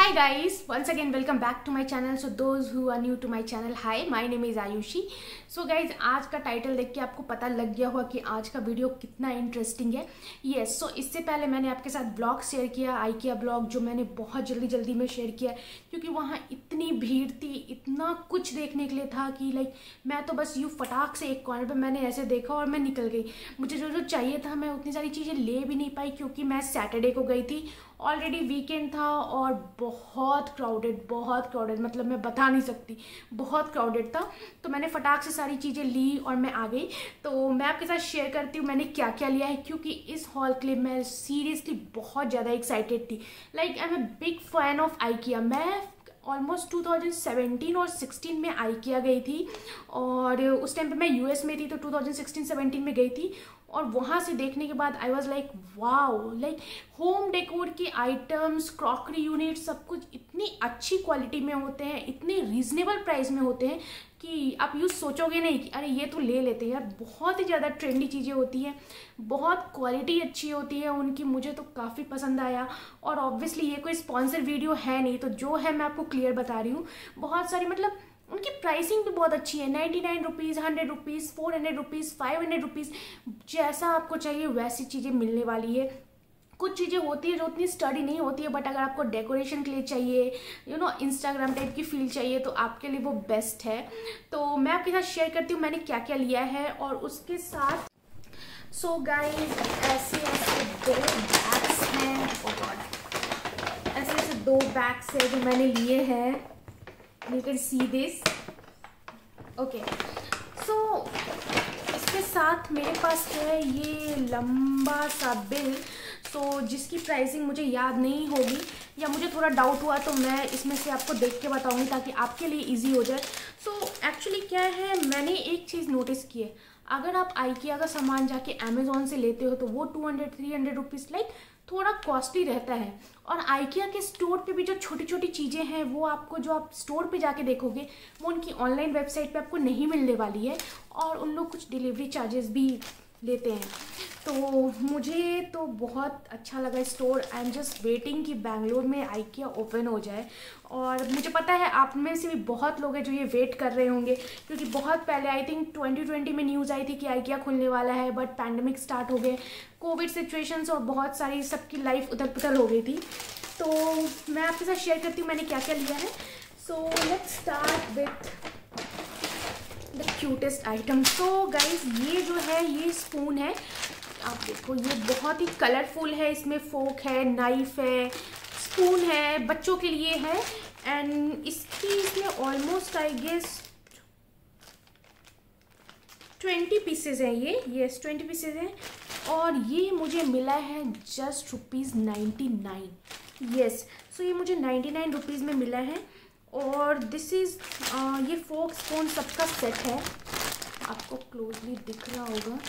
Hi guys, once again welcome back to my channel. So those who are new to my channel, hi, my name is Ayushi. So guys, आज का title देख के आपको पता लग गया होगा कि आज का वीडियो कितना इंटरेस्टिंग है. Yes, so इससे पहले मैंने आपके साथ ब्लॉग शेयर किया, IKEA ब्लॉग, जो मैंने बहुत जल्दी में शेयर किया क्योंकि वहाँ इतनी भीड़ थी, इतना कुछ देखने के लिए था कि लाइक मैं तो बस यूँ फटाक से एक कॉर्नर पर मैंने ऐसे देखा और मैं निकल गई. मुझे जो चाहिए था मैं उतनी सारी चीज़ें ले भी नहीं पाई क्योंकि मैं सैटरडे को गई थी. ऑलरेडी वीकेंड था और बहुत क्राउडेड, मतलब मैं बता नहीं सकती, बहुत क्राउडेड था. तो मैंने फटाक से सारी चीज़ें ली और मैं आ गई. तो मैं आपके साथ शेयर करती हूँ मैंने क्या क्या लिया है क्योंकि इस हॉल के लिए मैं सीरियसली बहुत ज़्यादा एक्साइटेड थी. Like I am a big fan of IKEA. मैं ऑलमोस्ट 2017 और 16 में IKEA गई थी और उस टाइम पे मैं US में थी तो 2016-17 में गई थी. और वहाँ से देखने के बाद I was like wow, like home decor के आइटम्स, क्रॉकरी यूनिट, सब कुछ इतनी अच्छी क्वालिटी में होते हैं, इतने रीजनेबल प्राइस में होते हैं कि आप यूँ सोचोगे नहीं कि अरे ये तो ले लेते हैं यार. बहुत ही ज़्यादा ट्रेंडी चीज़ें होती हैं, बहुत क्वालिटी अच्छी होती है उनकी, मुझे तो काफ़ी पसंद आया. और ऑब्वियसली ये कोई स्पॉन्सर वीडियो है नहीं, तो जो है मैं आपको क्लियर बता रही हूँ. बहुत सारी मतलब उनकी प्राइसिंग भी बहुत अच्छी है. 99 रुपीज़, 100 रुपीज़, 400 रुपीज़, 500 रुपीज़, जैसा आपको चाहिए वैसी चीज़ें मिलने वाली है. कुछ चीज़ें होती है जो उतनी स्टडी नहीं होती है, बट अगर आपको डेकोरेशन के लिए चाहिए, इंस्टाग्राम टाइप की फील चाहिए तो आपके लिए वो बेस्ट है. तो मैं आपके साथ शेयर करती हूँ मैंने क्या क्या लिया है. और उसके साथ सो गाइस ऐसे दो बैग्स हैं, ऐसे दो बैग्स है जो मैंने लिए हैं. You can see this. Okay. So इसके साथ मेरे पास है ये लंबा सा बिल. तो जिसकी प्राइसिंग मुझे याद नहीं होगी या मुझे थोड़ा डाउट हुआ तो मैं इसमें से आपको देख के बताऊंगी ताकि आपके लिए इजी हो जाए. सो एक्चुअली क्या है, मैंने एक चीज़ नोटिस की है. अगर आप IKEA का सामान जाके अमेज़ॉन से लेते हो तो वो 200-300 रुपीज़ लाइक थोड़ा कॉस्टली रहता है. और IKEA के स्टोर पे भी जो छोटी छोटी चीज़ें हैं वो आपको, जो आप स्टोर पे जाके देखोगे वो उनकी ऑनलाइन वेबसाइट पे आपको नहीं मिलने वाली है. और उन लोग कुछ डिलीवरी चार्जेस भी लेते हैं. तो मुझे तो बहुत अच्छा लगा store. I am just waiting कि बैंगलोर में IKEA ओपन हो जाए. और मुझे पता है आप में से भी बहुत लोग हैं जो ये वेट कर रहे होंगे क्योंकि बहुत पहले आई थिंक 2020 में न्यूज़ आई थी कि IKEA खुलने वाला है, बट पैंडमिक स्टार्ट हो गए, कोविड सिचुएशंस और बहुत सारी सबकी लाइफ उथल पुथल हो गई थी. तो मैं आपके साथ शेयर करती हूँ मैंने क्या क्या लिया है. So let's start with the cutest item. So guys ये जो है ये स्पून है. आप देखो ये बहुत ही कलरफुल है. इसमें फोक है, नाइफ है, स्पून है, बच्चों के लिए है. एंड इसमें ऑलमोस्ट आई गेस 20 पीसेज हैं ये. यस 20 पीसेज हैं. और ये मुझे मिला है जस्ट ₹99. यस सो ये मुझे 99 रुपीज़ में मिला है. और दिस इज़ ये फोक स्पून सबका सेट है. आपको क्लोजली दिख रहा होगा.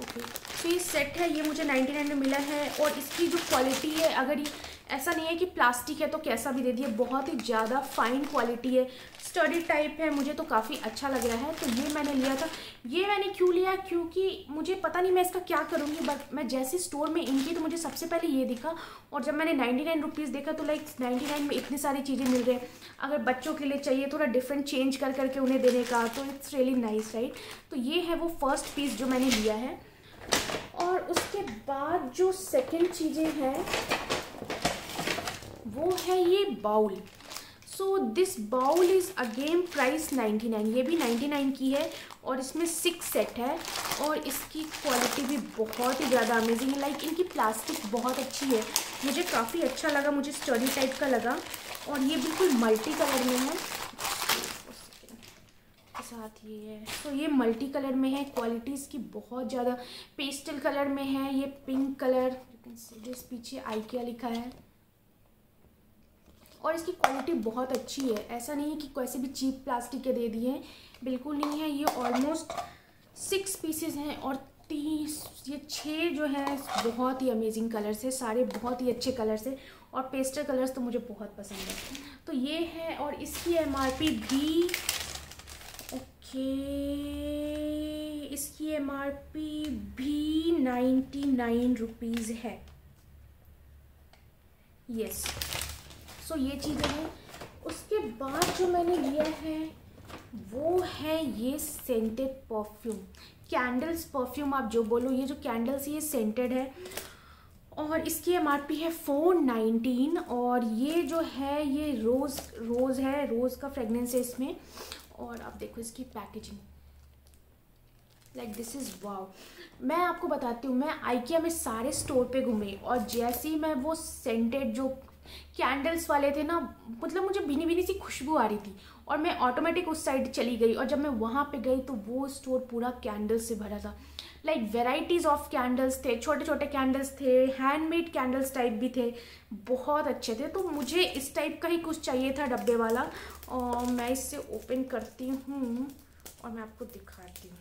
ओके तो ये सेट है, ये मुझे 99 में मिला है. और इसकी जो क्वालिटी है, अगर ये ऐसा नहीं है कि प्लास्टिक है तो कैसा भी दे दिए, बहुत ही ज़्यादा फाइन क्वालिटी है, स्टडी टाइप है. मुझे तो काफ़ी अच्छा लग रहा है तो ये मैंने लिया था. ये मैंने क्यों लिया क्योंकि मुझे पता नहीं मैं इसका क्या करूँगी, बट मैं जैसे स्टोर में इनकी तो मुझे सबसे पहले ये दिखा. और जब मैंने 99 रुपीज़ देखा तो लाइक 99 में इतनी सारी चीज़ें मिल रही हैं. अगर बच्चों के लिए चाहिए थोड़ा डिफरेंट चेंज कर करके उन्हें देने का तो इट्स रियली नाइस राइट. तो ये है वो फर्स्ट पीस जो मैंने लिया है. और उसके बाद जो सेकंड चीज़ें हैं वो है ये bowl. So this bowl is again price 99. ये भी 99 की है और इसमें 6 सेट है. और इसकी क्वालिटी भी बहुत ही ज़्यादा अमेजिंग है. लाइक इनकी प्लास्टिक बहुत अच्छी है, मुझे काफ़ी अच्छा लगा, मुझे स्टडी टाइप का लगा. और ये बिल्कुल मल्टी कलर में है साथ ये है. तो ये मल्टी कलर में है. क्वालिटी इसकी बहुत ज़्यादा पेस्टल कलर में है. ये पिंक कलर, जिस पीछे IKEA लिखा है. और इसकी क्वालिटी बहुत अच्छी है. ऐसा नहीं है कि कैसे भी चीप प्लास्टिक के दे दिए हैं, बिल्कुल नहीं है. ये ऑलमोस्ट 6 पीसेज हैं और 6 जो है बहुत ही अमेजिंग कलर्स है, सारे बहुत ही अच्छे कलर्स है. और पेस्टल कलर्स तो मुझे बहुत पसंद है. तो ये है. और इसकी MRP भी इसकी MRP भी 99 रुपीज़ है. यस, सो ये चीज़ें हैं। उसके बाद जो मैंने लिया है वो है ये सेंटेड परफ्यूम, कैंडल्स परफ्यूम आप जो बोलो, ये जो कैंडल्स ये सेंटेड है और इसकी एमआरपी है 419 और ये जो है ये रोज़ है, रोज़ का फ्रेगनेंस है इसमें। और आप देखो इसकी पैकेजिंग, लाइक दिस इज़ वाव। मैं आपको बताती हूँ, मैं आइकिया में सारे स्टोर पे घूमी और जैसे ही मैं वो सेंटेड जो कैंडल्स वाले थे ना, मतलब मुझे भीनी भीनी सी खुशबू आ रही थी और मैं ऑटोमेटिक उस साइड चली गई और जब मैं वहाँ पे गई तो वो स्टोर पूरा कैंडल्स से भरा था। लाइक वेराइटीज़ ऑफ कैंडल्स थे, छोटे छोटे कैंडल्स थे, हैंडमेड कैंडल्स टाइप भी थे, बहुत अच्छे थे। तो मुझे इस टाइप का ही कुछ चाहिए था डब्बे वाला और मैं इसे ओपन करती हूँ और मैं आपको दिखाती हूँ।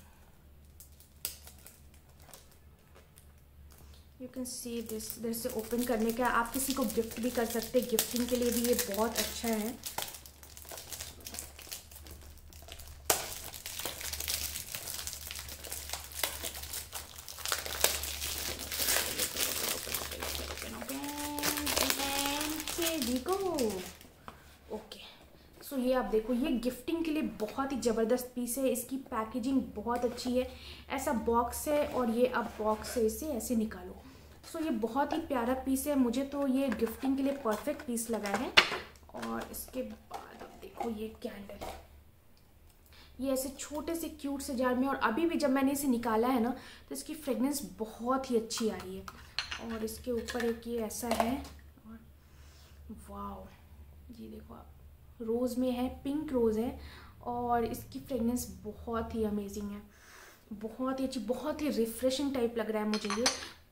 यू कैन सी दिस, इधर से ओपन करने का आप किसी को गिफ्ट भी कर सकते हैं, गिफ्टिंग के लिए भी ये बहुत अच्छा है। ओके, सो ये आप देखो, ये गिफ्टिंग के लिए बहुत ही ज़बरदस्त पीस है, इसकी पैकेजिंग बहुत अच्छी है। ऐसा बॉक्स है और ये अब बॉक्स से इसे ऐसे निकालो। सो ये बहुत ही प्यारा पीस है, मुझे तो ये गिफ्टिंग के लिए परफेक्ट पीस लगा है। और इसके बाद आप देखो ये कैंडल, ये ऐसे छोटे से क्यूट से जार में, और अभी भी जब मैंने इसे निकाला है ना तो इसकी फ्रेगनेंस बहुत ही अच्छी आ रही है। और इसके ऊपर एक ये ऐसा है और वाव, ये देखो आप, रोज़ में है, पिंक रोज़ है और इसकी फ्रेगनेंस बहुत ही अमेजिंग है, बहुत ही अच्छी, बहुत ही रिफ्रेशिंग टाइप लग रहा है मुझे ये।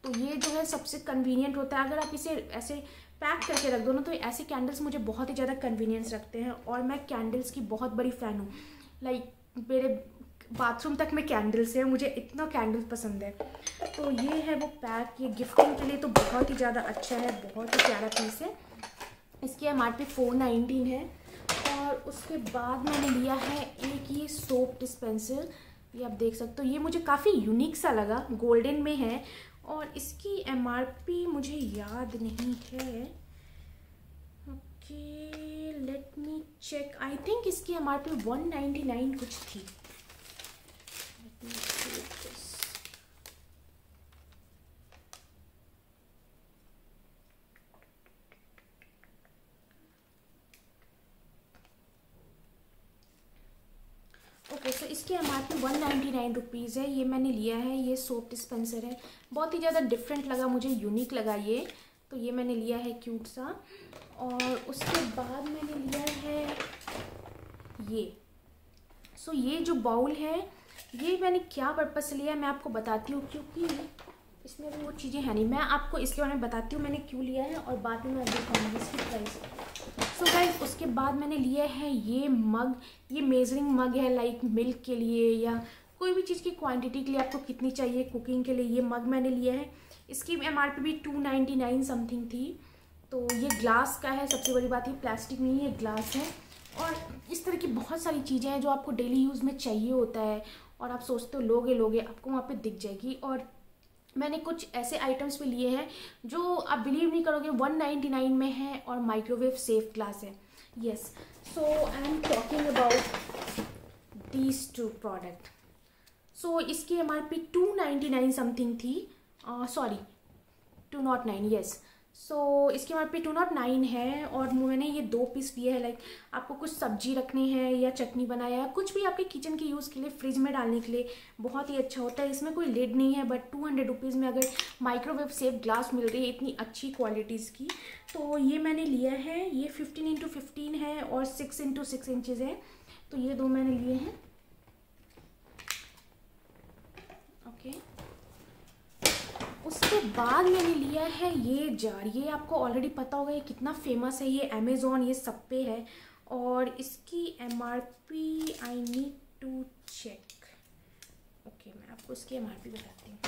तो ये जो है सबसे कन्वीनियंट होता है, अगर आप इसे ऐसे पैक करके रख दो ना तो ऐसे कैंडल्स मुझे बहुत ही ज़्यादा कन्वीनियंस रखते हैं और मैं कैंडल्स की बहुत बड़ी फ़ैन हूँ। लाइक मेरे बाथरूम तक में कैंडल्स है, मुझे इतना कैंडल पसंद है। तो ये है वो पैक, ये गिफ्टिंग के लिए तो बहुत ही ज़्यादा अच्छा है, बहुत ही प्यारा पीस है। इसकी एमआरपी 419 है। और उसके बाद मैंने लिया है एक ये सोप डिस्पेंसर, ये आप देख सकते हो, ये मुझे काफ़ी यूनिक सा लगा, गोल्डन में है और इसकी एमआरपी मुझे याद नहीं है। Okay let me check, I think इसकी एमआरपी 199 कुछ थी। ओके सो इसकी एमआरपी 199 रुपीज़ है। ये मैंने लिया है, ये सोप डिस्पेंसर है, बहुत ही ज़्यादा डिफरेंट लगा मुझे, यूनिक लगा ये, तो ये मैंने लिया है क्यूट सा। और उसके बाद मैंने लिया है ये, सो ये जो बाउल है ये मैंने क्या पर्पज़ से लिया है मैं आपको बताती हूँ, क्योंकि इसमें वो चीज़ें हैं नहीं। मैं आपको इसके बारे में बताती हूँ मैंने क्यों लिया है और बाद में मैं दिखाऊंगी इसकी प्राइस। सो गाइस उसके बाद मैंने लिया है ये मग, ये मेजरिंग मग है, लाइक मिल्क के लिए या कोई भी चीज़ की क्वांटिटी के लिए आपको कितनी चाहिए कुकिंग के लिए, ये मग मैंने लिया है। इसकी एमआरपी भी 299 समथिंग थी। तो ये ग्लास का है, सबसे बड़ी बात ये प्लास्टिक नहीं है, ग्लास है। और इस तरह की बहुत सारी चीज़ें हैं जो आपको डेली यूज़ में चाहिए होता है और आप सोचते हो लोगे आपको वहाँ पे दिख जाएगी। और मैंने कुछ ऐसे आइटम्स भी लिए हैं जो आप बिलीव नहीं करोगे 199 में है और माइक्रोवेव सेफ ग्लास है। Yes, so I am talking about these two product. सो इसकी एमआरपी 299 समथिंग थी, सॉरी 209, यस। सो इसकी एमआरपी 209 है और मैंने ये 2 पीस लिए हैं। लाइक आपको कुछ सब्जी रखनी है या चटनी बनाया है, कुछ भी आपके किचन के यूज़ के लिए फ्रिज में डालने के लिए बहुत ही अच्छा होता है। इसमें कोई लिड नहीं है, बट 200 रुपीज़ में अगर माइक्रोवेव सेफ ग्लास मिल रही है इतनी अच्छी क्वालिटीज़ की, तो ये मैंने लिया है। ये 15x15 है और 6x6 इंचज़ है, तो ये 2 मैंने लिए हैं। ओके उसके बाद मैंने लिया है ये जार, ये आपको ऑलरेडी पता होगा ये कितना फेमस है, ये अमेज़ॉन ये सब पे है और इसकी MRP I need to check. Okay मैं आपको इसकी एमआरपी बताती हूँ।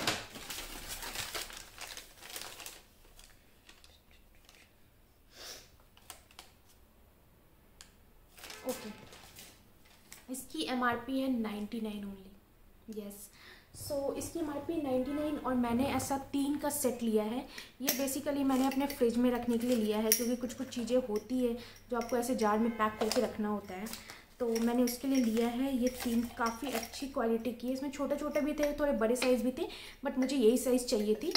ओके इसकी एमआरपी है 99 ओनली, यस। सो इसकी एमआरपी 99 और मैंने ऐसा 3 का सेट लिया है। ये बेसिकली मैंने अपने फ्रिज में रखने के लिए लिया है, क्योंकि कुछ कुछ चीज़ें होती है जो आपको ऐसे जार में पैक करके रखना होता है, तो मैंने उसके लिए लिया है। ये 3 काफ़ी अच्छी क्वालिटी की है। इसमें छोटे छोटे भी थे, थोड़े बड़े साइज़ भी थे, बट मुझे यही साइज़ चाहिए थी।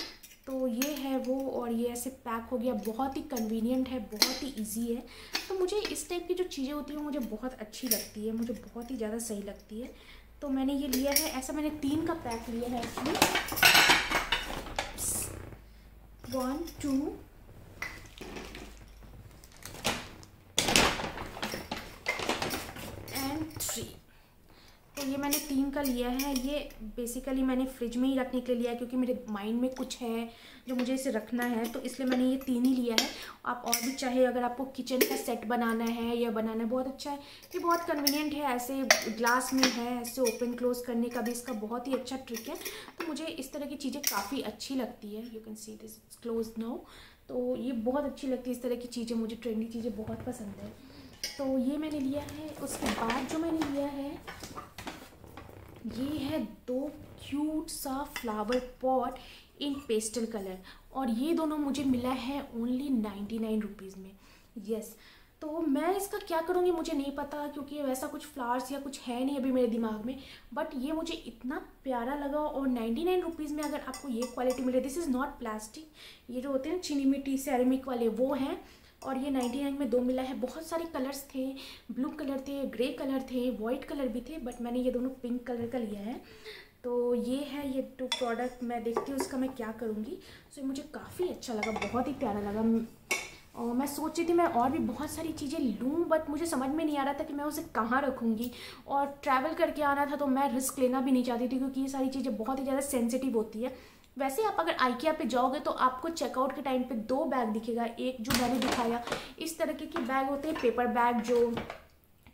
तो ये है वो, और ये ऐसे पैक हो गया। बहुत ही कन्वीनियंट है, बहुत ही ईजी है। तो मुझे इस टाइप की जो चीज़ें होती हैं मुझे बहुत अच्छी लगती है, मुझे बहुत ही ज़्यादा सही लगती है। तो मैंने ये लिया है। ऐसा मैंने 3 का पैक लिया है एक्चुअली। 1 2 एंड 3। तो ये मैंने 3 का लिया है। ये बेसिकली मैंने फ्रिज में ही रखने के लिए लिया है, क्योंकि मेरे माइंड में कुछ है जो मुझे इसे रखना है, तो इसलिए मैंने ये 3 ही लिया है। आप और भी चाहे, अगर आपको किचन का सेट बनाना है या बनाना है, बहुत अच्छा है। ये बहुत कन्वीनियंट है, ऐसे ग्लास में है, ऐसे ओपन क्लोज करने का भी इसका बहुत ही अच्छा ट्रिक है। तो मुझे इस तरह की चीज़ें काफ़ी अच्छी लगती है। You can see this close now. तो ये बहुत अच्छी लगती है, इस तरह की चीज़ें मुझे ट्रेंडी चीज़ें बहुत पसंद है। तो ये मैंने लिया है। उसके बाद जो मैंने लिया है ये है 2 क्यूट सा फ्लावर पॉट इन पेस्टल कलर, और ये दोनों मुझे मिला है ओनली 99 रुपीज़ में। यस, तो मैं इसका क्या करूँगी मुझे नहीं पता, क्योंकि वैसा कुछ फ्लावर्स या कुछ है नहीं अभी मेरे दिमाग में, बट ये मुझे इतना प्यारा लगा। और 99 रुपीज़ में अगर आपको ये क्वालिटी मिले, दिस इज़ नॉट प्लास्टिक, ये जो होते हैं चीनी मिट्टी सेरेमिक वाले वो हैं, और ये 99 में 2 मिला है। बहुत सारे कलर्स थे, ब्लू कलर थे, ग्रे कलर थे, वाइट कलर भी थे, बट मैंने ये दोनों पिंक कलर का लिया है। तो ये है ये 2 प्रोडक्ट। मैं देखती हूँ इसका मैं क्या करूँगी। सो मुझे काफ़ी अच्छा लगा, बहुत ही प्यारा लगा। और मैं सोच रही थी मैं और भी बहुत सारी चीज़ें लूँ, बट मुझे समझ में नहीं आ रहा था कि मैं उसे कहाँ रखूँगी, और ट्रैवल करके आना था तो मैं रिस्क लेना भी नहीं चाहती थी, क्योंकि ये सारी चीज़ें बहुत ही ज़्यादा सेंसिटिव होती है। वैसे आप अगर आइकिया पे जाओगे तो आपको चेकआउट के टाइम पे 2 बैग दिखेगा। एक जो मैंने दिखाया, इस तरीके के बैग होते हैं, पेपर बैग, जो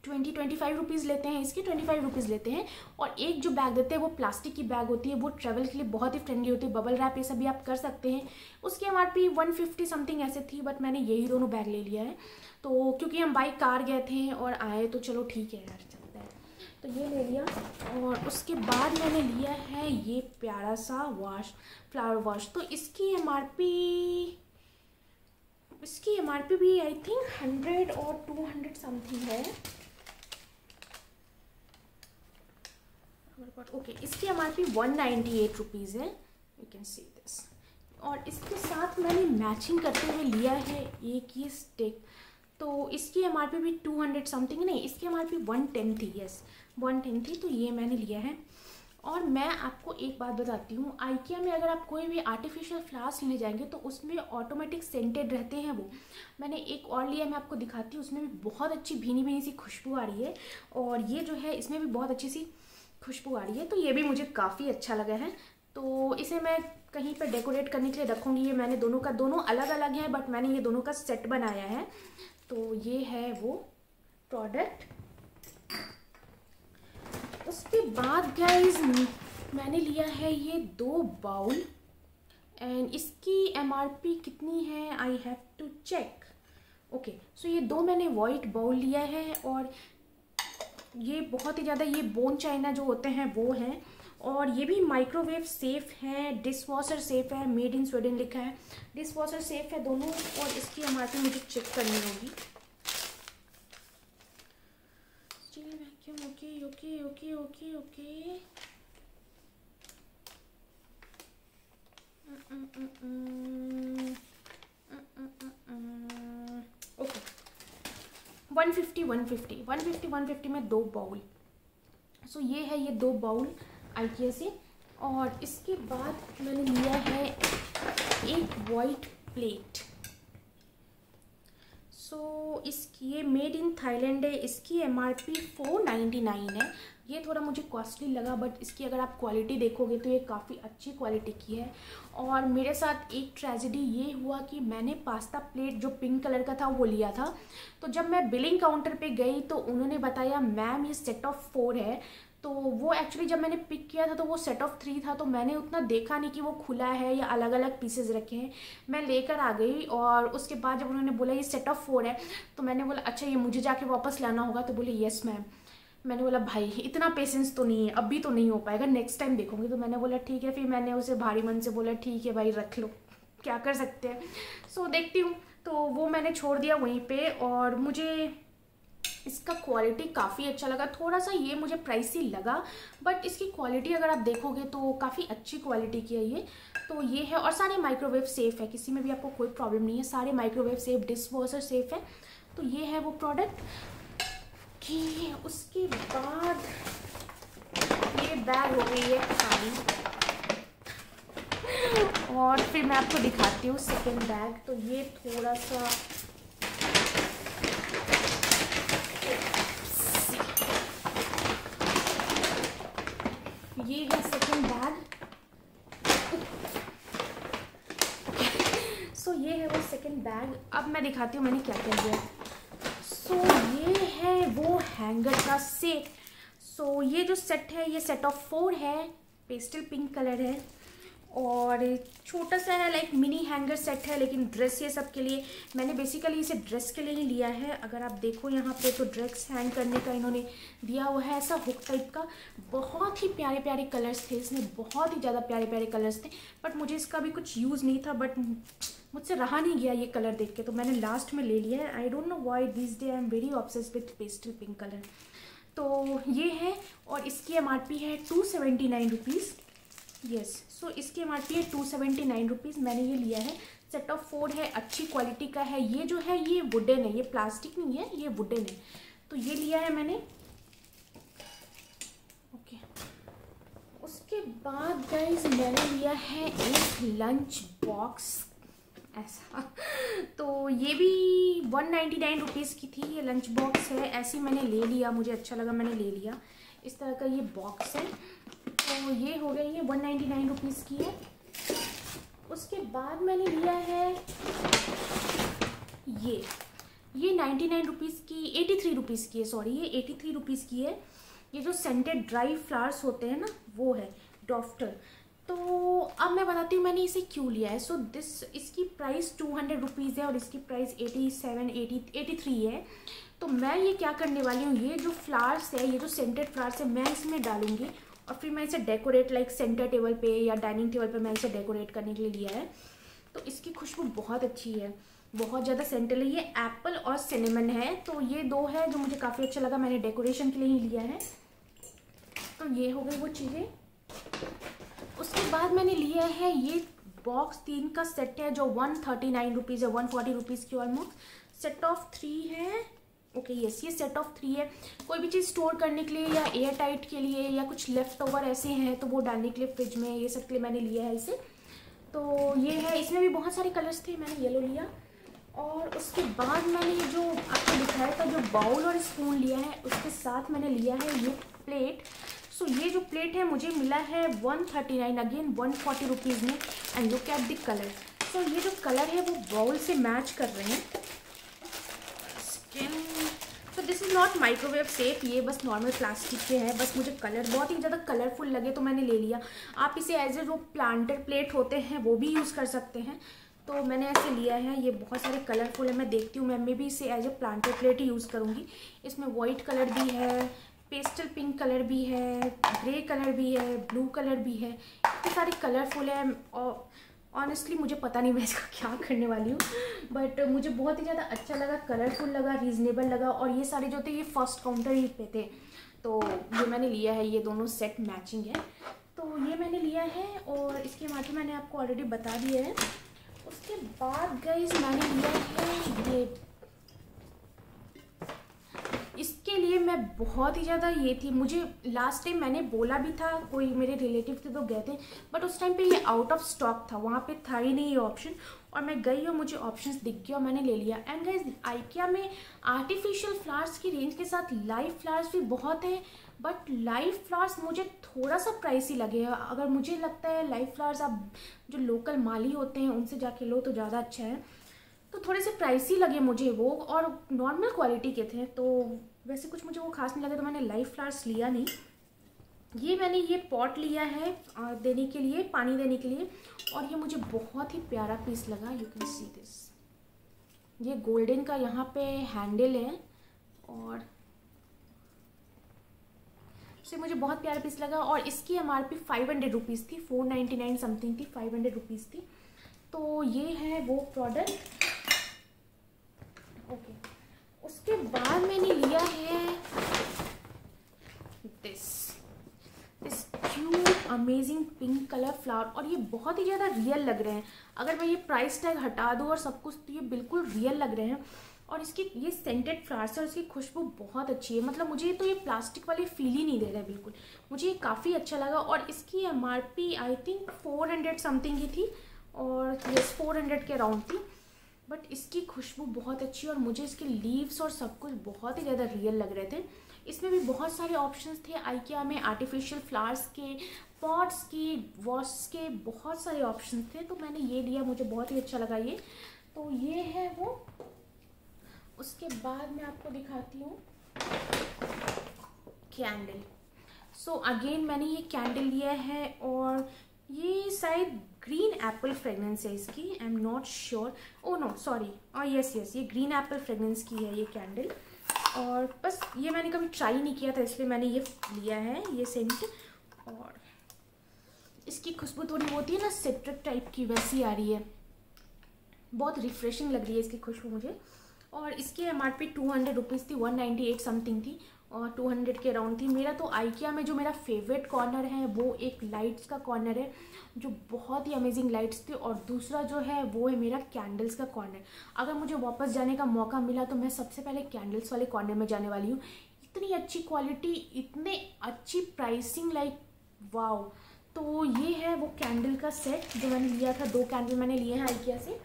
25 रुपीज़ लेते हैं, इसके 25 रुपीज़ लेते हैं। और एक जो बैग देते हैं वो प्लास्टिक की बैग होती है, वो ट्रैवल के लिए बहुत ही फ्रेंडली होती है। बबल रैप ये सभी आप कर सकते हैं। उसकी एमआरपी 150 समथिंग ऐसे थी, बट मैंने यही दोनों बैग ले लिया है। तो क्योंकि हम बाई कार गए थे और आए, तो चलो ठीक है यार, चलता है। तो ये ले लिया। और उसके बाद मैंने लिया है ये प्यारा सा वॉश, फ्लावर वॉश। तो इसकी एमआरपी भी आई थिंक 100 और 200 समथिंग है। ओके, इसकी एमआरपी 198 रुपीज़ है। You can see this. और इसके साथ मैंने मैचिंग करते हुए लिया है एक ये स्टिक। तो इसकी एमआरपी भी 200 समथिंग, नहीं, इसकी एमआरपी 110 थी। यस, 110 थी, तो ये मैंने लिया है। और मैं आपको एक बात बताती हूँ, आइकिया में अगर आप कोई भी आर्टिफिशियल फ्लावर्स लेने जाएंगे तो उसमें ऑटोमेटिक सेंटेड रहते हैं वो। मैंने एक और लिया, मैं आपको दिखाती हूँ। उसमें भी बहुत अच्छी भीनी भीनी सी खुशबू आ रही है, और ये जो है इसमें भी बहुत अच्छी सी खुशबू आ रही है। तो ये भी मुझे काफ़ी अच्छा लगा है। तो इसे मैं कहीं पर डेकोरेट करने के लिए रखूँगी। ये मैंने दोनों का, दोनों अलग अलग हैं, बट मैंने ये दोनों का सेट बनाया है। तो ये है वो प्रोडक्ट। उसके बाद गाइज मैंने लिया है ये 2 बाउल, एंड इसकी एमआरपी कितनी है I have to check. Okay, so ये 2 मैंने वाइट बाउल लिया है, और ये बहुत ही ज़्यादा, ये बोन चाइना जो होते हैं वो हैं, और ये भी माइक्रोवेव सेफ़ है, डिश वॉशर सेफ़ है, मेड इन स्वीडन लिखा है, डिश वॉशर सेफ़ है दोनों। और इसकी एमआरपी मुझे चेक करनी होगी। Okay okay okay okay okay okay 150 में 2 बाउल। सो ये है ये 2 बाउल आइकिया से। और इसके बाद मैंने लिया है एक वाइट प्लेट। सो इसकी, ये मेड इन थाईलैंड है। इसकी एमआरपी 499 है। ये थोड़ा मुझे कॉस्टली लगा, बट इसकी अगर आप क्वालिटी देखोगे तो ये काफ़ी अच्छी क्वालिटी की है। और मेरे साथ एक ट्रेजेडी ये हुआ कि मैंने पास्ता प्लेट जो पिंक कलर का था वो लिया था। तो जब मैं बिलिंग काउंटर पे गई तो उन्होंने बताया मैम ये सेट ऑफ 4 है। तो वो एक्चुअली जब मैंने पिक किया था तो वो सेट ऑफ 3 था, तो मैंने उतना देखा नहीं कि वो खुला है या अलग अलग पीसेज रखे हैं। मैं लेकर आ गई, और उसके बाद जब उन्होंने बोला ये सेट ऑफ 4 है, तो मैंने बोला अच्छा ये मुझे जाके वापस लाना होगा। तो बोले यस मैम। मैंने बोला भाई इतना पेशेंस तो नहीं है, अभी तो नहीं हो पाएगा, नेक्स्ट टाइम देखूंगी। तो मैंने बोला ठीक है, फिर मैंने उसे भारी मन से बोला ठीक है भाई रख लो, क्या कर सकते हैं। सो देखती हूँ। तो वो मैंने छोड़ दिया वहीं पे, और मुझे इसका क्वालिटी काफ़ी अच्छा लगा। थोड़ा सा ये मुझे प्राइसी लगा, बट इसकी क्वालिटी अगर आप देखोगे तो काफ़ी अच्छी क्वालिटी की है ये। तो ये है, और सारे माइक्रोवेव सेफ़ है, किसी में भी आपको कोई प्रॉब्लम नहीं है, सारे microwave safe, dish washer safe है। तो ये है वो प्रोडक्ट। कि उसके बाद ये बैग हो गई है खाली, और फिर मैं आपको दिखाती हूँ सेकेंड बैग। तो ये थोड़ा सा ये है सेकेंड बैग। सो ये है वो सेकेंड बैग। अब मैं दिखाती हूँ मैंने क्या क्या लिया। सो ये है वो हैंगर का सेट। सो ये जो सेट है ये सेट ऑफ 4 है, पेस्टल पिंक कलर है, और छोटा सा है, लाइक मिनी हैंगर सेट है, लेकिन ड्रेस ये सब के लिए। मैंने बेसिकली इसे ड्रेस के लिए ही लिया है। अगर आप देखो यहाँ पे तो ड्रेस हैंग करने का इन्होंने दिया हुआ है, ऐसा हुक टाइप का। बहुत ही प्यारे प्यारे कलर्स थे इसमें, बहुत ही ज़्यादा प्यारे प्यारे कलर्स थे, बट मुझे इसका भी कुछ यूज़ नहीं था, बट मुझसे रहा नहीं गया ये कलर देख के, तो मैंने लास्ट में ले लिया है। I don't know why this day I am very obsessed with pastel pink colour. तो ये है, और इसकी MRP है 279 रुपीज़। यस, सो इसकी MRP है 279 रुपीज़। मैंने ये लिया है, सेट ऑफ 4 है, अच्छी क्वालिटी का है। ये जो है ये वुडन है, ये प्लास्टिक नहीं है, ये वुडन है। तो ये लिया है मैंने। ओके, उसके बाद गाइस मैंने लिया है एक लंच बॉक्स ऐसा। तो ये भी 199 रुपीज़ की थी, ये लंच बॉक्स है। ऐसे मैंने ले लिया, मुझे अच्छा लगा, मैंने ले लिया। इस तरह का ये बॉक्स है। तो ये हो गई, ये 199 रुपीज़ की है। उसके बाद मैंने लिया है ये 99 रुपीज़ की, 83 रुपीज़ की है, सॉरी ये 83 रुपीज़ की है। ये जो सेंटेड ड्राई फ्लावर्स होते हैं ना, वो है डॉफ्टर। तो अब मैं बताती हूँ मैंने इसे क्यों लिया है। सो इसकी प्राइस 200 रुपीज़ है, और इसकी प्राइस 83 है। तो मैं ये क्या करने वाली हूँ, ये जो फ्लावर्स है, ये जो सेंटेड फ्लावर्स है, मैं इसमें डालूंगी, और फिर मैं इसे डेकोरेट, लाइक सेंटर टेबल पे या डाइनिंग टेबल पे मैं इसे डेकोरेट करने के लिए लिया है। तो इसकी खुशबू बहुत अच्छी है, बहुत ज़्यादा सेंटल है। ये एप्पल और सिनेमन है, तो ये दो है जो मुझे काफ़ी अच्छा लगा, मैंने डेकोरेशन के लिए ही लिया है। तो ये हो गई वो चीज़ें। उसके बाद मैंने लिया है ये बॉक्स 3 का सेट है, जो 139 रुपीज़ है, 140 रुपीज़ की ऑलमोस्ट। सेट ऑफ 3 है। ओके यस, ये सेट ऑफ 3 है। कोई भी चीज़ स्टोर करने के लिए या एयर टाइट के लिए, या कुछ लेफ्ट ओवर ऐसे हैं तो वो डालने के लिए फ्रिज में, ये सब के लिए मैंने लिया है इसे। तो ये है, इसमें भी बहुत सारे कलर्स थे, मैंने येलो लिया। और उसके बाद मैंने ये जो आपको दिखाया था, जो बाउल और स्पून लिया है, उसके साथ मैंने लिया है ये प्लेट। सो ये जो प्लेट है मुझे मिला है 139, अगेन 140 रुपीज़ में। And look at the colour. So ये जो कलर है वो बाउल से मैच कर रहे हैं। तो this is not microwave safe, ये बस नॉर्मल प्लास्टिक के है। बस मुझे कलर बहुत ही ज़्यादा कलरफुल लगे तो मैंने ले लिया। आप इसे एज ए जो प्लांटर प्लेट होते हैं वो भी यूज़ कर सकते हैं। तो मैंने ऐसे लिया है, ये बहुत सारे कलरफुल है। मैं देखती हूँ, मैं भी इसे एज ए प्लांटर प्लेट ही यूज़ करूँगी। इसमें वाइट कलर भी है, पेस्टल पिंक कलर भी है, ग्रे कलर भी है, ब्लू कलर भी है। इतने सारे कलरफुल है, और ऑनेस्टली मुझे पता नहीं मैं इसका क्या करने वाली हूँ, बट मुझे बहुत ही ज़्यादा अच्छा लगा, कलरफुल लगा, रीज़नेबल लगा। और ये सारे जो थे ये फर्स्ट काउंटर ही पे थे, तो ये मैंने लिया है। ये दोनों सेट मैचिंग है, तो ये मैंने लिया है। और इसके माध्यम मैंने आपको ऑलरेडी बता दिया है। उसके बाद गाइस मैंने लिया है ये, इसके लिए मैं बहुत ही ज़्यादा ये थी, मुझे लास्ट टाइम मैंने बोला भी था, कोई मेरे रिलेटिव थे तो गए थे, बट उस टाइम पे ये आउट ऑफ स्टॉक था, वहाँ पे था ही नहीं ये ऑप्शन। और मैं गई और मुझे ऑप्शंस दिख गया और मैंने ले लिया। एंड गाइस आइकिया में आर्टिफिशियल फ्लावर्स की रेंज के साथ लाइव फ्लावर्स भी बहुत है, बट लाइव फ्लावर्स मुझे थोड़ा सा प्राइसी लगे। अगर मुझे लगता है लाइव फ्लावर्स आप जो लोकल माली होते हैं उनसे जाके लो तो ज़्यादा अच्छा है। तो थोड़े से प्राइसी लगे मुझे वो, और नॉर्मल क्वालिटी के थे, तो वैसे कुछ मुझे वो खास नहीं लगे, तो मैंने लाइव फ्लावर्स लिया नहीं। ये मैंने ये पॉट लिया है देने के लिए, पानी देने के लिए, और ये मुझे बहुत ही प्यारा पीस लगा। यू कैन सी दिस, ये गोल्डन का यहाँ पे हैंडल है, और से मुझे बहुत प्यारा पीस लगा। और इसकी MRP 500 रुपीज़ थी, 499 समथिंग थी, 500 रुपीज़ थी। तो ये है वो प्रोडक्ट। ओके, उसके बाद मैंने लिया है this cute amazing pink colour flower. और ये बहुत ही ज़्यादा रियल लग रहे हैं। अगर मैं ये प्राइस टैग हटा दूँ और सब कुछ, तो ये बिल्कुल रियल लग रहे हैं। और इसकी ये सेंटेड फ्लावर्स है और इसकी खुशबू बहुत अच्छी है। मतलब मुझे तो ये प्लास्टिक वाली फील ही नहीं दे रहा है बिल्कुल। मुझे ये काफ़ी अच्छा लगा। और इसकी MRP आई थिंक 400 समथिंग ही थी, और यस 400 के अराउंड थी। बट इसकी खुशबू बहुत अच्छी और मुझे इसके लीव्स और सब कुछ बहुत ही ज़्यादा रियल लग रहे थे। इसमें भी बहुत सारे ऑप्शंस थे IKEA में, आर्टिफिशियल फ्लावर्स के, पॉट्स की, वॉश के, बहुत सारे ऑप्शंस थे। तो मैंने ये लिया, मुझे बहुत ही अच्छा लगा ये। तो ये है वो। उसके बाद मैं आपको दिखाती हूँ कैंडल। सो अगेन मैंने ये कैंडल लिया है और ये शायद ग्रीन एप्पल फ्रेगनेंस है इसकी, I am not sure. Oh no sorry, yes ये ग्रीन एप्पल फ्रेगनेंस की है ये कैंडल। और बस ये मैंने कभी ट्राई नहीं किया था, इसलिए मैंने ये लिया है ये सेंट। और इसकी खुशबू थोड़ी होती है ना सिट्रिक टाइप की, वैसी आ रही है। बहुत रिफ्रेशिंग लग रही है इसकी खुशबू मुझे। और इसकी MRP 200 रुपीज़ थी, 198 समथिंग थी, और 200 के अराउंड थी। मेरा तो IKEA में जो मेरा फेवरेट कॉर्नर है वो एक लाइट्स का कॉर्नर है, जो बहुत ही अमेजिंग लाइट्स थे। और दूसरा जो है वो है मेरा कैंडल्स का कॉर्नर। अगर मुझे वापस जाने का मौका मिला तो मैं सबसे पहले कैंडल्स वाले कॉर्नर में जाने वाली हूँ। इतनी अच्छी क्वालिटी, इतने अच्छी प्राइसिंग, लाइक वाओ। तो ये है वो कैंडल का सेट जो मैंने लिया था। 2 कैंडल मैंने लिए हैं IKEA से।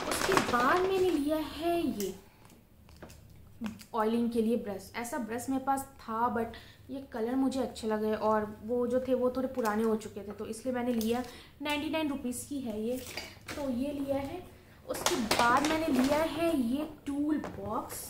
उसके बाद मैंने लिया है ये ऑयलिंग के लिए ब्रश। ऐसा ब्रश मेरे पास था, बट ये कलर मुझे अच्छे लगे और वो जो थे वो थोड़े पुराने हो चुके थे, तो इसलिए मैंने लिया। 99 रुपीज़ की है ये, तो ये लिया है। उसके बाद मैंने लिया है ये टूल बॉक्स।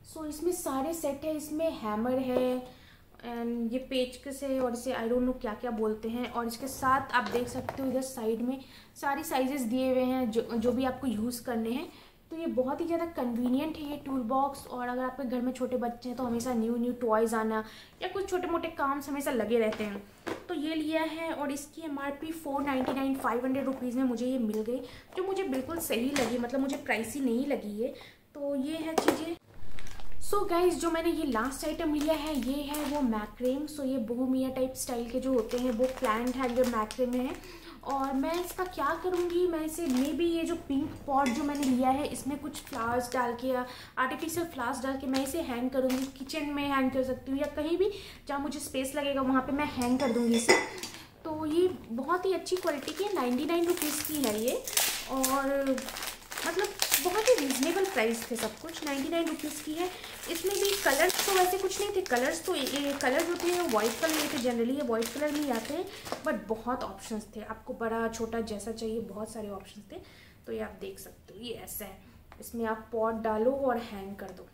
सो इसमें सारे सेट है, इसमें हैमर है एंड ये पेचकस है, और इसे आई डोंट नो क्या क्या बोलते हैं। और इसके साथ आप देख सकते हो इधर साइड में सारी साइजेस दिए हुए हैं जो भी आपको यूज़ करने हैं। तो ये बहुत ही ज़्यादा कन्वीनियंट है ये टूल बॉक्स। और अगर आपके घर में छोटे बच्चे हैं तो हमेशा न्यू टॉयज़ आना या कुछ छोटे मोटे काम हमेशा लगे रहते हैं, तो ये लिया है। और इसकी MRP 499 500 रुपीज़ में मुझे ये मिल गई, जो मुझे बिल्कुल सही लगी। मतलब मुझे प्राइसी नहीं लगी ये। तो ये है चीज़ें। सो गाइज, जो मैंने ये लास्ट आइटम लिया है ये है वो मैक्रेम। सो ये बोहेमिया टाइप स्टाइल के जो होते हैं वो प्लांट हैंगर मैक्रेम है। और मैं इसका क्या करूँगी, मैं इसे मे बी ये जो पिंक पॉट जो मैंने लिया है इसमें कुछ फ्लावर्स डाल के या आर्टिफिशियल फ्लावर्स डाल के मैं इसे हैंग करूँगी। किचन में हैंग कर सकती हूँ या कहीं भी जहाँ मुझे स्पेस लगेगा वहाँ पे मैं हैंग कर दूँगी इसे। तो ये बहुत ही अच्छी क्वालिटी की है, 99 रुपीज़ की है ये। और मतलब बहुत ही रीजनेबल प्राइस थे सब कुछ, 99 रुपीज़ की है। इसमें भी कलर्स तो वैसे कुछ नहीं थे। कलर्स तो ये कलर जो थे वाइट कलर में थे, जनरली ये वाइट कलर में ही आते हैं। बट बहुत ऑप्शंस थे, आपको बड़ा छोटा जैसा चाहिए बहुत सारे ऑप्शंस थे। तो ये आप देख सकते हो, ये ऐसा है। इसमें आप पॉट डालो और हैंग कर दो।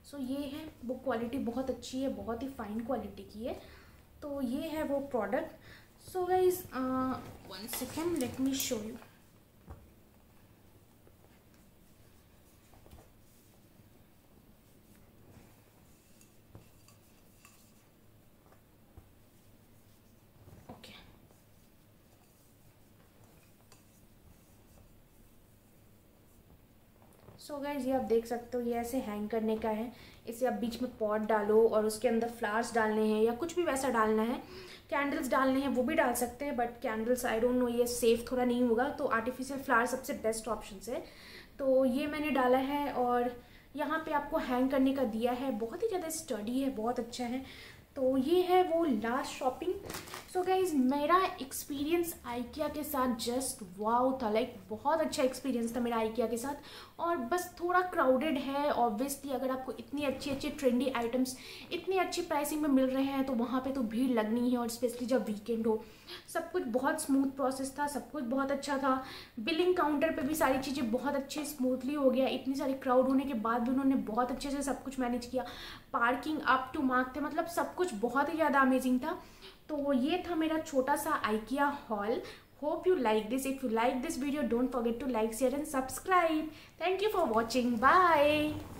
सो ये है वो, क्वालिटी बहुत अच्छी है, बहुत ही फाइन क्वालिटी की है। तो ये है वो product. So guys, 1 second, let me show you. Okay. So guys, ये आप देख सकते हो, ये ऐसे हैंग करने का है। इसे आप बीच में पॉट डालो और उसके अंदर फ्लावर्स डालने हैं या कुछ भी वैसा डालना है, कैंडल्स डालने हैं वो भी डाल सकते हैं। But candles I don't know, ये सेफ थोड़ा नहीं होगा, तो आर्टिफिशियल फ्लावर सबसे बेस्ट ऑप्शन है। तो ये मैंने डाला है और यहाँ पे आपको हैंग करने का दिया है। बहुत ही ज़्यादा स्टडी है, बहुत अच्छा है। तो ये है वो लास्ट शॉपिंग। सो गाइज, मेरा एक्सपीरियंस IKEA के साथ जस्ट वाओ था। लाइक बहुत अच्छा एक्सपीरियंस था मेरा IKEA के साथ। और बस थोड़ा क्राउडेड है ऑब्वियसली। अगर आपको इतनी अच्छी अच्छी ट्रेंडी आइटम्स इतनी अच्छी प्राइसिंग में मिल रहे हैं तो वहाँ पे तो भीड़ लगनी है, और स्पेशली जब वीकेंड हो। सब कुछ बहुत स्मूथ प्रोसेस था, सब कुछ बहुत अच्छा था। बिलिंग काउंटर पे भी सारी चीज़ें बहुत अच्छी स्मूथली हो गया। इतनी सारी क्राउड होने के बाद भी उन्होंने बहुत अच्छे से सब कुछ मैनेज किया। पार्किंग अप टू मार्क थे, मतलब सब कुछ बहुत ही ज़्यादा अमेजिंग था। तो ये था मेरा छोटा सा IKEA hall. Hope you like this. If you like this video, don't forget to like, share and subscribe. Thank you for watching. Bye.